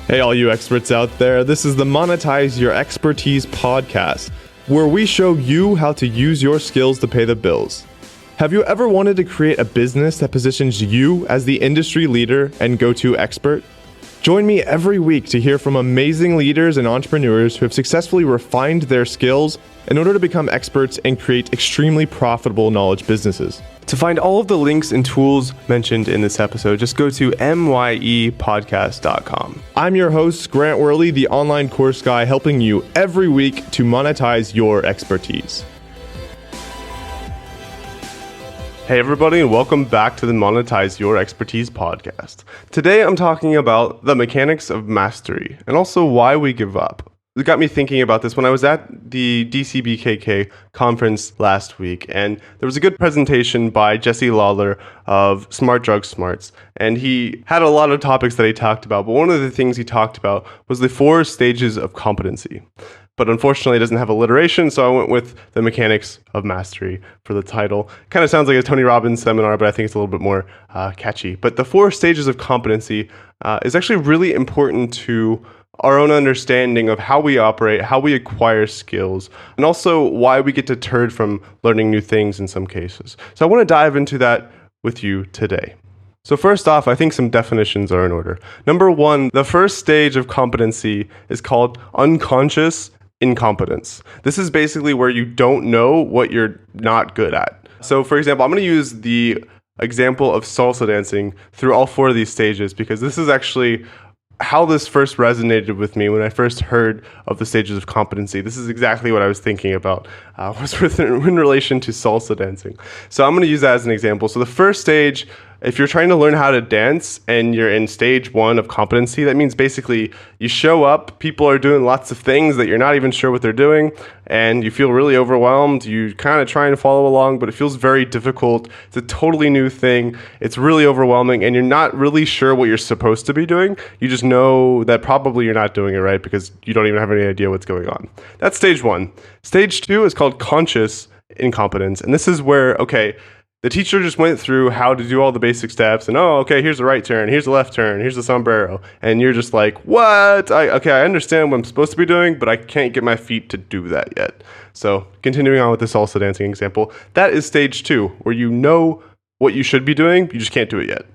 Hey, all you experts out there, this is the Monetize Your Expertise podcast, where we show you how to use your skills to pay the bills. Have you ever wanted to create a business that positions you as the industry leader and go-to expert? Join me every week to hear from amazing leaders and entrepreneurs who have successfully refined their skills in order to become experts and create extremely profitable knowledge businesses. To find all of the links and tools mentioned in this episode, just go to myepodcast.com. I'm your host, Grant Weherley, the online course guy, helping you every week to monetize your expertise. Hey everybody, and welcome back to the Monetize Your Expertise podcast. Today I'm talking about the mechanics of mastery and also why we give up. It got me thinking about this when I was at the DCBKK conference last week, and there was a good presentation by Jesse Lawler of Smart Drug Smarts, and he had a lot of topics that he talked about, but one of the things he talked about was the 4 stages of competency. But unfortunately, it doesn't have alliteration, so I went with the mechanics of mastery for the title. Kind of sounds like a Tony Robbins seminar, but I think it's a little bit more catchy. But the 4 stages of competency is actually really important to our own understanding of how we operate, how we acquire skills, and also why we get deterred from learning new things in some cases. So I want to dive into that with you today. So first off, I think some definitions are in order. Number 1, the first stage of competency is called unconscious incompetence. This is basically where you don't know what you're not good at. So for example, I'm going to use the example of salsa dancing through all 4 of these stages because this is actually how this first resonated with me when I first heard of the stages of competency. This is exactly what I was thinking about, was in relation to salsa dancing. So I'm going to use that as an example. So the first stage, if you're trying to learn how to dance and you're in stage 1 of competency, that means basically you show up, people are doing lots of things that you're not even sure what they're doing, and you feel really overwhelmed. You kind of try and follow along, but it feels very difficult. It's a totally new thing. It's really overwhelming, and you're not really sure what you're supposed to be doing. You just know that probably you're not doing it right because you don't even have any idea what's going on. That's stage 1. Stage 2 is called conscious incompetence, and this is where, the teacher just went through how to do all the basic steps and, here's the right turn, here's the left turn, here's the sombrero. And you're just like, what? I understand what I'm supposed to be doing, but I can't get my feet to do that yet. So continuing on with the salsa dancing example, that is stage 2, where you know what you should be doing, you just can't do it yet.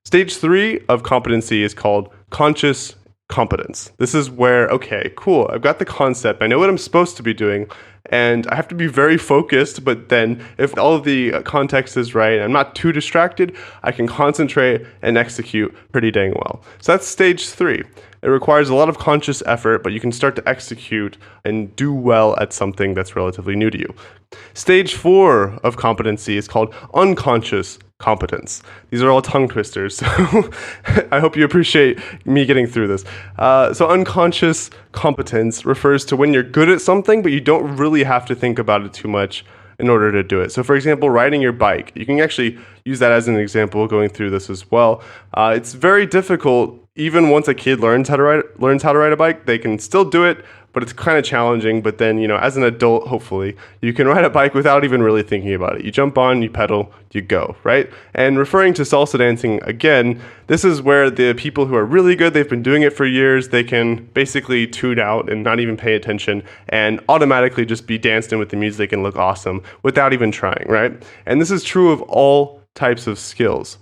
Stage 3 of competency is called conscious competence. This is where, cool, I've got the concept, I know what I'm supposed to be doing, and I have to be very focused, but then if all of the context is right and I'm not too distracted, I can concentrate and execute pretty dang well. So that's stage 3. It requires a lot of conscious effort, but you can start to execute and do well at something that's relatively new to you. Stage 4 of competency is called unconscious competence. These are all tongue twisters, so I hope you appreciate me getting through this. So unconscious competence refers to when you're good at something, but you don't really have to think about it too much in order to do it. So for example, riding your bike. You can actually use that as an example going through this as well. It's very difficult. Even once a kid learns how to ride a bike, they can still do it, but it's kind of challenging. But then, as an adult, hopefully, you can ride a bike without even really thinking about it. You jump on, you pedal, you go, right? And referring to salsa dancing, again, this is where the people who are really good, they've been doing it for years, they can basically tune out and not even pay attention and automatically just be danced in with the music and look awesome without even trying, right? And this is true of all types of skills.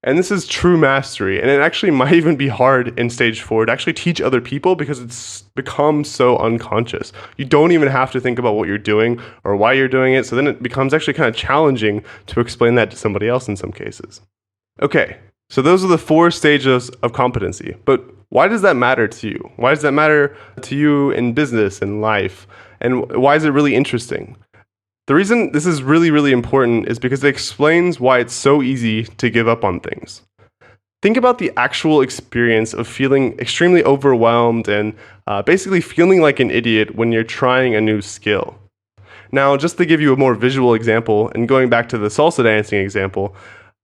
And this is true mastery. And it actually might even be hard in stage 4 to actually teach other people because it's become so unconscious. You don't even have to think about what you're doing or why you're doing it. So then it becomes actually kind of challenging to explain that to somebody else in some cases. Okay, so those are the 4 stages of competency. But why does that matter to you? Why does that matter to you in business and life? And why is it really interesting? The reason this is really, really important is because it explains why it's so easy to give up on things. Think about the actual experience of feeling extremely overwhelmed and basically feeling like an idiot when you're trying a new skill. Now, just to give you a more visual example, and going back to the salsa dancing example,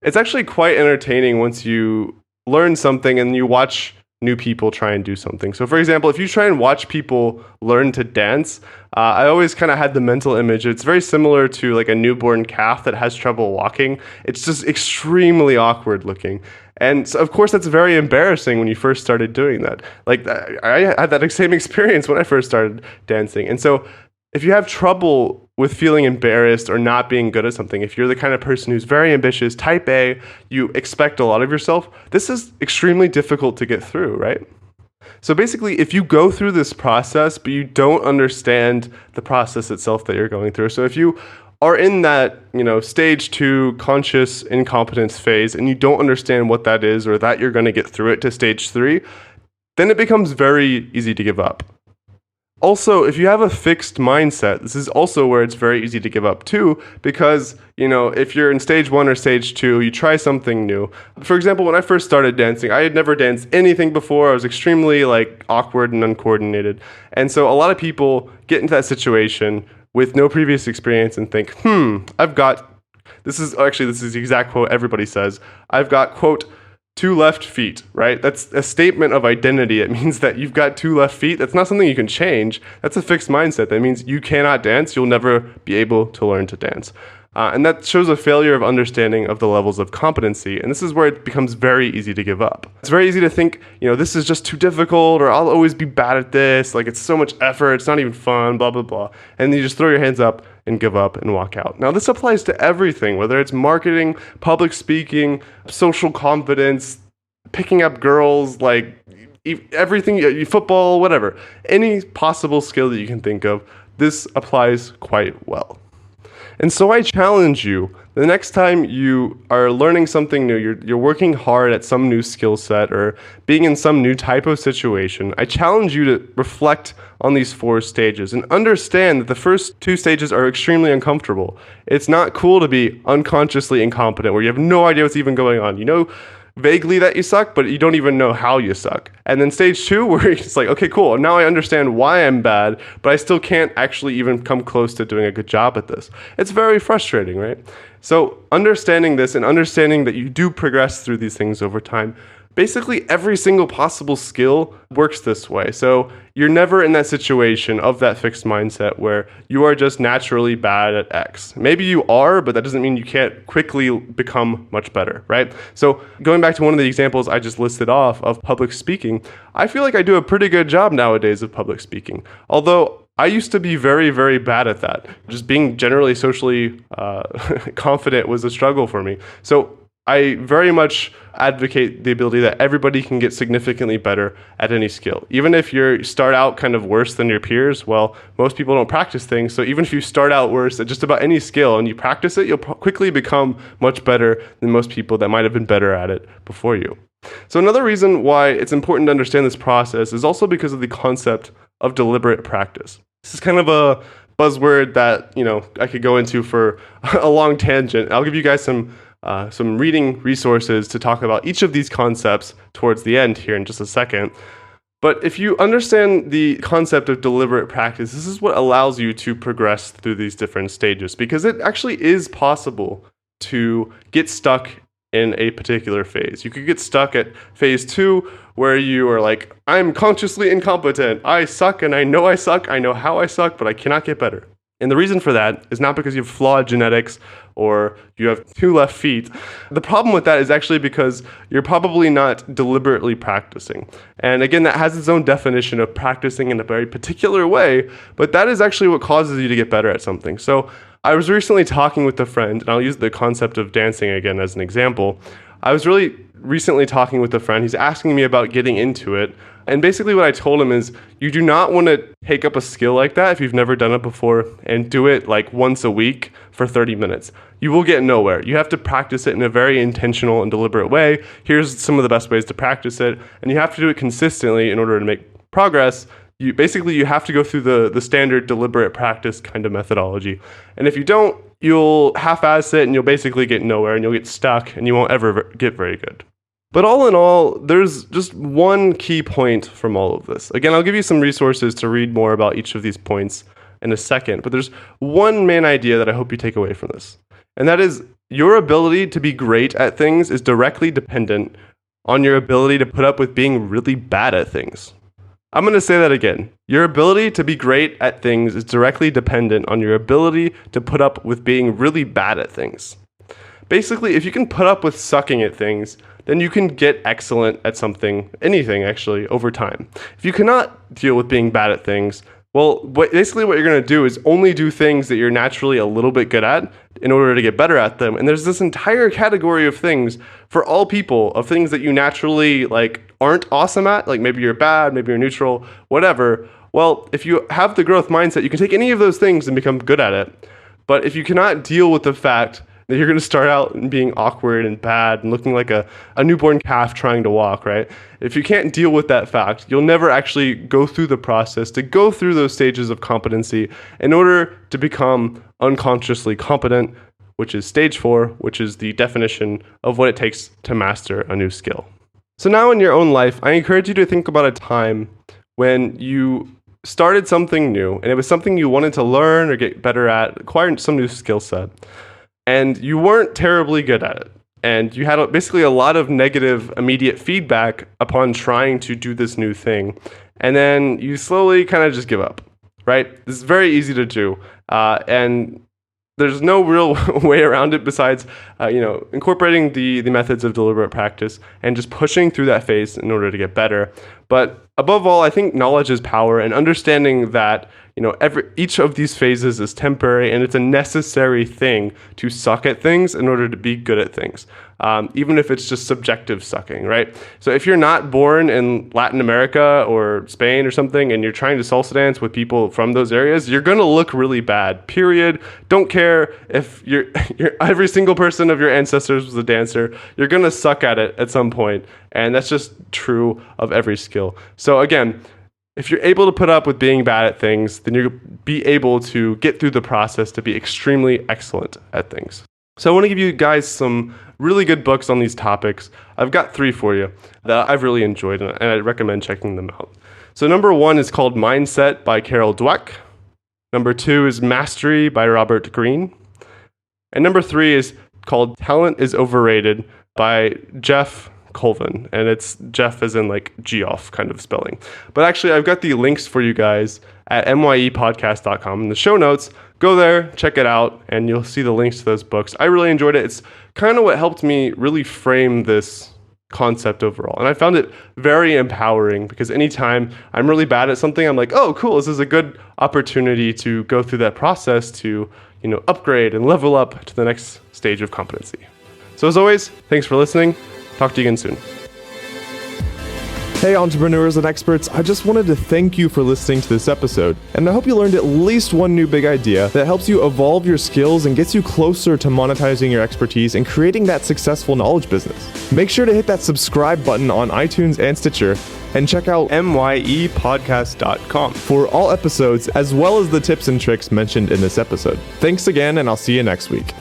it's actually quite entertaining once you learn something and you watch new people try and do something. So for example, if you try and watch people learn to dance, I always kind of had the mental image. It's very similar to like a newborn calf that has trouble walking. It's just extremely awkward looking. And so of course, that's very embarrassing when you first started doing that. Like I had that same experience when I first started dancing. And so if you have trouble with feeling embarrassed or not being good at something, if you're the kind of person who's very ambitious, type A, you expect a lot of yourself, this is extremely difficult to get through, right? So basically, if you go through this process, but you don't understand the process itself that you're going through, so if you are in that, stage 2 conscious incompetence phase and you don't understand what that is or that you're going to get through it to stage 3, then it becomes very easy to give up. Also, if you have a fixed mindset, this is also where it's very easy to give up too, because, if you're in stage 1 or stage 2, you try something new. For example, when I first started dancing, I had never danced anything before. I was extremely awkward and uncoordinated. And so a lot of people get into that situation with no previous experience and think, this is the exact quote everybody says. I've got, quote, 2 left feet, right? That's a statement of identity. It means that you've got 2 left feet. That's not something you can change. That's a fixed mindset. That means you cannot dance. You'll never be able to learn to dance. And that shows a failure of understanding of the levels of competency. And this is where it becomes very easy to give up. It's very easy to think, this is just too difficult, or I'll always be bad at this. Like, it's so much effort. It's not even fun, blah, blah, blah. And you just throw your hands up and give up and walk out. Now, this applies to everything, whether it's marketing, public speaking, social confidence, picking up girls, everything, football, whatever. Any possible skill that you can think of, this applies quite well. And so I challenge you, the next time you are learning something new, you're working hard at some new skill set or being in some new type of situation, I challenge you to reflect on these 4 stages and understand that the first 2 stages are extremely uncomfortable. It's not cool to be unconsciously incompetent where you have no idea what's even going on. You know vaguely that you suck, but you don't even know how you suck. And then stage 2, where it's like, okay, cool, now I understand why I'm bad, but I still can't actually even come close to doing a good job at this. It's very frustrating, right? So understanding this and understanding that you do progress through these things over time, basically every single possible skill works this way. So you're never in that situation of that fixed mindset where you are just naturally bad at X. Maybe you are, but that doesn't mean you can't quickly become much better, right? So going back to one of the examples I just listed off of public speaking, I feel like I do a pretty good job nowadays of public speaking. Although I used to be very, very bad at that. Just being generally socially confident was a struggle for me. So I very much advocate the ability that everybody can get significantly better at any skill. Even if you start out kind of worse than your peers, well, most people don't practice things. So even if you start out worse at just about any skill and you practice it, you'll quickly become much better than most people that might have been better at it before you. So another reason why it's important to understand this process is also because of the concept of deliberate practice. This is kind of a buzzword that, I could go into for a long tangent. I'll give you guys some reading resources to talk about each of these concepts towards the end here in just a second. But if you understand the concept of deliberate practice, this is what allows you to progress through these different stages, because it actually is possible to get stuck in a particular phase. You could get stuck at phase 2, where you are like, I'm consciously incompetent. I suck and I know how I suck, but I cannot get better. And the reason for that is not because you have flawed genetics or you have 2 left feet. The problem with that is actually because you're probably not deliberately practicing. And again, that has its own definition of practicing in a very particular way, but that is actually what causes you to get better at something. So I was recently talking with a friend, and I'll use the concept of dancing again as an example. I was really recently talking with a friend. He's asking me about getting into it. And basically what I told him is, you do not want to take up a skill like that if you've never done it before and do it once a week for 30 minutes. You will get nowhere. You have to practice it in a very intentional and deliberate way. Here's some of the best ways to practice it. And you have to do it consistently in order to make progress. You have to go through the standard deliberate practice kind of methodology. And if you don't, you'll half-ass it and you'll basically get nowhere and you'll get stuck and you won't ever get very good. But all in all, there's just one key point from all of this. Again, I'll give you some resources to read more about each of these points in a second, but there's one main idea that I hope you take away from this. And that is, your ability to be great at things is directly dependent on your ability to put up with being really bad at things. I'm going to say that again. Your ability to be great at things is directly dependent on your ability to put up with being really bad at things. Basically, if you can put up with sucking at things, then you can get excellent at something, anything actually, over time. If you cannot deal with being bad at things, well, basically what you're going to do is only do things that you're naturally a little bit good at in order to get better at them. And there's this entire category of things for all people, of things that you naturally aren't awesome at, like maybe you're bad, maybe you're neutral, whatever. Well, if you have the growth mindset, you can take any of those things and become good at it. But if you cannot deal with the fact that you're going to start out and being awkward and bad and looking like a newborn calf trying to walk, right? If you can't deal with that fact, you'll never actually go through the process to go through those stages of competency in order to become unconsciously competent, which is stage 4, which is the definition of what it takes to master a new skill. So now in your own life, I encourage you to think about a time when you started something new and it was something you wanted to learn or get better at, acquire some new skill set. And you weren't terribly good at it. And you had basically a lot of negative immediate feedback upon trying to do this new thing. And then you slowly kind of just give up, right? This is very easy to do. And there's no real way around it besides, incorporating the methods of deliberate practice and just pushing through that phase in order to get better. But above all, I think knowledge is power, and understanding that each of these phases is temporary, and it's a necessary thing to suck at things in order to be good at things, even if it's just subjective sucking, right? So if you're not born in Latin America or Spain or something, and you're trying to salsa dance with people from those areas, you're going to look really bad, period. Don't care if you're every single person of your ancestors was a dancer, you're going to suck at it at some point, and that's just true of every skill. So again, if you're able to put up with being bad at things, then you'll be able to get through the process to be extremely excellent at things. So I want to give you guys some really good books on these topics. I've got 3 for you that I've really enjoyed, and I recommend checking them out. So number 1 is called Mindset by Carol Dweck. Number 2 is Mastery by Robert Greene. And number 3 is called Talent is Overrated by Jeff Colvin, and it's Jeff as in Geoff kind of spelling. But actually, I've got the links for you guys at myepodcast.com in the show notes. Go there, check it out, and you'll see the links to those books. I really enjoyed it. It's kind of what helped me really frame this concept overall. And I found it very empowering because anytime I'm really bad at something, I'm like, oh, cool, this is a good opportunity to go through that process to, upgrade and level up to the next stage of competency. So as always, thanks for listening. Talk to you again soon. Hey entrepreneurs and experts, I just wanted to thank you for listening to this episode, and I hope you learned at least one new big idea that helps you evolve your skills and gets you closer to monetizing your expertise and creating that successful knowledge business. Make sure to hit that subscribe button on iTunes and Stitcher, and check out myepodcast.com for all episodes as well as the tips and tricks mentioned in this episode. Thanks again, and I'll see you next week.